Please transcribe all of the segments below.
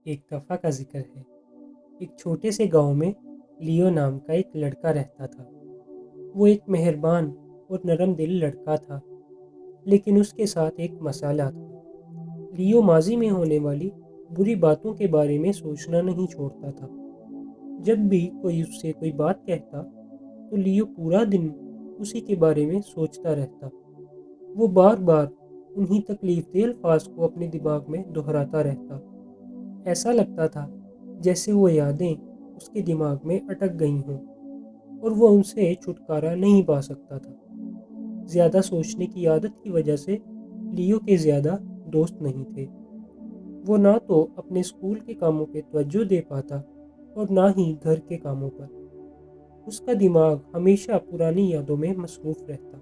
ایک دفعہ کا ذکر ہے۔ ایک چھوٹے سے گاؤں میں لیو نام کا ایک لڑکا رہتا تھا۔ وہ ایک مہربان اور نرم دل لڑکا تھا، لیکن اس کے ساتھ ایک مسئلہ تھا۔ لیو ماضی میں ہونے والی بری باتوں کے بارے میں سوچنا نہیں چھوڑتا تھا۔ جب بھی کوئی اس سے کوئی بات کہتا تو لیو پورا دن اسی کے بارے میں سوچتا رہتا۔ وہ بار بار انہی تکلیف دہ الفاظ کو اپنے دماغ میں دہراتا رہتا۔ ایسا لگتا تھا جیسے وہ یادیں اس کے دماغ میں اٹک گئی ہوں اور وہ ان سے چھٹکارا نہیں پا سکتا تھا۔ زیادہ سوچنے کی عادت کی وجہ سے لیو کے زیادہ دوست نہیں تھے۔ وہ نہ تو اپنے اسکول کے کاموں پہ توجہ دے پاتا اور نہ ہی گھر کے کاموں پر۔ اس کا دماغ ہمیشہ پرانی یادوں میں مصروف رہتا،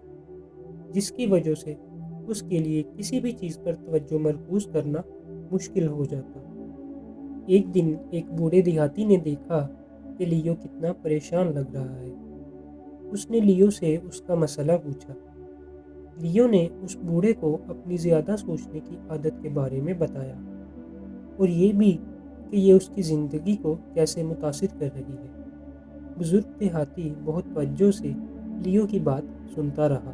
جس کی وجہ سے اس کے لیے کسی بھی چیز پر توجہ مرکوز کرنا مشکل ہو جاتا۔ ایک دن ایک بوڑھے دیہاتی نے دیکھا کہ لیو کتنا پریشان لگ رہا ہے۔ اس نے لیو سے اس کا مسئلہ پوچھا۔ لیو نے اس بوڑھے کو اپنی زیادہ سوچنے کی عادت کے بارے میں بتایا، اور یہ بھی کہ یہ اس کی زندگی کو کیسے متاثر کر رہی ہے۔ بزرگ دیہاتی بہت توجہ سے لیو کی بات سنتا رہا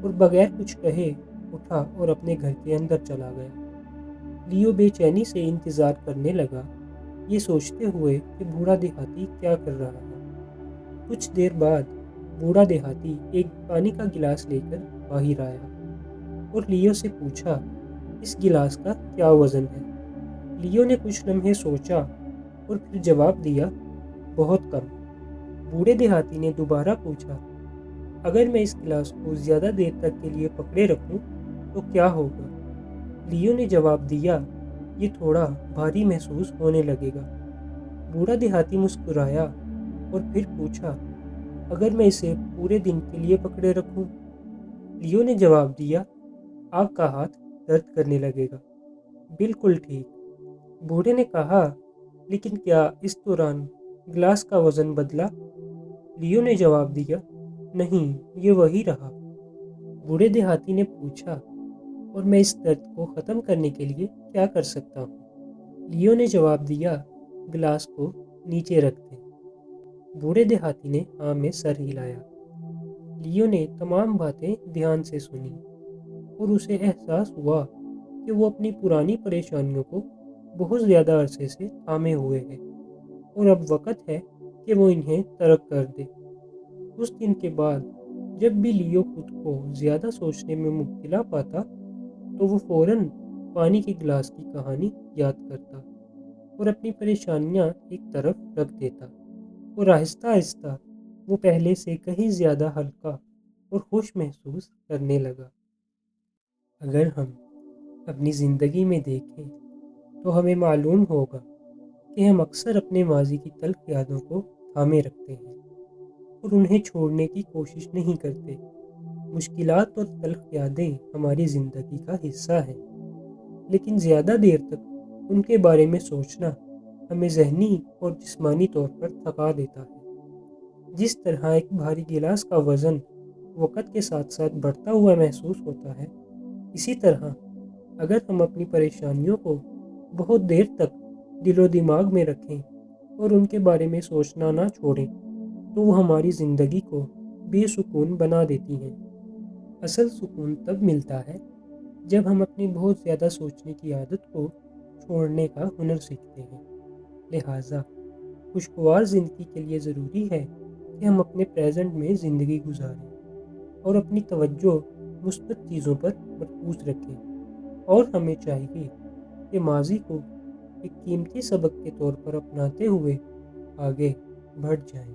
اور بغیر کچھ کہے اٹھا اور اپنے گھر کے اندر چلا گیا۔ لیو بے چینی سے انتظار کرنے لگا، یہ سوچتے ہوئے کہ بوڑھا دیہاتی کیا کر رہا ہے۔ کچھ دیر بعد بوڑھا دیہاتی ایک پانی کا گلاس لے کر باہر آیا اور لیو سے پوچھا، اس گلاس کا کیا وزن ہے؟ لیو نے کچھ لمحے سوچا اور پھر جواب دیا، بہت کم۔ بوڑھے دیہاتی نے دوبارہ پوچھا، اگر میں اس گلاس کو زیادہ دیر تک کے لیے پکڑے رکھوں تو کیا ہوگا؟ لیو نے جواب دیا، یہ تھوڑا بھاری محسوس ہونے لگے گا۔ بوڑھا دیہاتی مسکرایا اور پھر پوچھا، اگر میں اسے پورے دن کے لیے پکڑے رکھوں؟ لیو نے جواب دیا، آپ کا ہاتھ درد کرنے لگے گا۔ بالکل ٹھیک، بوڑھے نے کہا، لیکن کیا اس دوران گلاس کا وزن بدلا؟ لیو نے جواب دیا، نہیں، یہ وہی رہا۔ بوڑھے دیہاتی نے پوچھا، اور میں اس درد کو ختم کرنے کے لیے کیا کر سکتا ہوں؟ لیو نے جواب دیا، گلاس کو نیچے رکھ دیں۔ بوڑھے دیہاتی نے ہاں میں سر ہلایا۔ لیو نے تمام باتیں دھیان سے سنی اور اسے احساس ہوا کہ وہ اپنی پرانی پریشانیوں کو بہت زیادہ عرصے سے تھامے ہوئے ہے اور اب وقت ہے کہ وہ انہیں ترک کر دے۔ اس دن کے بعد جب بھی لیو خود کو زیادہ سوچنے میں مبتلا پاتا تو وہ فوراً پانی کے گلاس کی کہانی یاد کرتا اور اپنی پریشانیاں ایک طرف رکھ دیتا، اور آہستہ آہستہ وہ پہلے سے کہیں زیادہ ہلکا اور خوش محسوس کرنے لگا۔ اگر ہم اپنی زندگی میں دیکھیں تو ہمیں معلوم ہوگا کہ ہم اکثر اپنے ماضی کی تلخ یادوں کو تھامے رکھتے ہیں اور انہیں چھوڑنے کی کوشش نہیں کرتے۔ مشکلات اور تلخ یادیں ہماری زندگی کا حصہ ہیں، لیکن زیادہ دیر تک ان کے بارے میں سوچنا ہمیں ذہنی اور جسمانی طور پر تھکا دیتا ہے۔ جس طرح ایک بھاری گلاس کا وزن وقت کے ساتھ ساتھ بڑھتا ہوا محسوس ہوتا ہے، اسی طرح اگر ہم اپنی پریشانیوں کو بہت دیر تک دل و دماغ میں رکھیں اور ان کے بارے میں سوچنا نہ چھوڑیں تو وہ ہماری زندگی کو بے سکون بنا دیتی ہیں۔ اصل سکون تب ملتا ہے جب ہم اپنی بہت زیادہ سوچنے کی عادت کو چھوڑنے کا ہنر سیکھتے ہیں۔ لہٰذا خوشگوار زندگی کے لیے ضروری ہے کہ ہم اپنے پریزنٹ میں زندگی گزاریں اور اپنی توجہ مثبت چیزوں پر مرکوز رکھیں، اور ہمیں چاہیے کہ ماضی کو ایک قیمتی سبق کے طور پر اپناتے ہوئے آگے بڑھ جائیں۔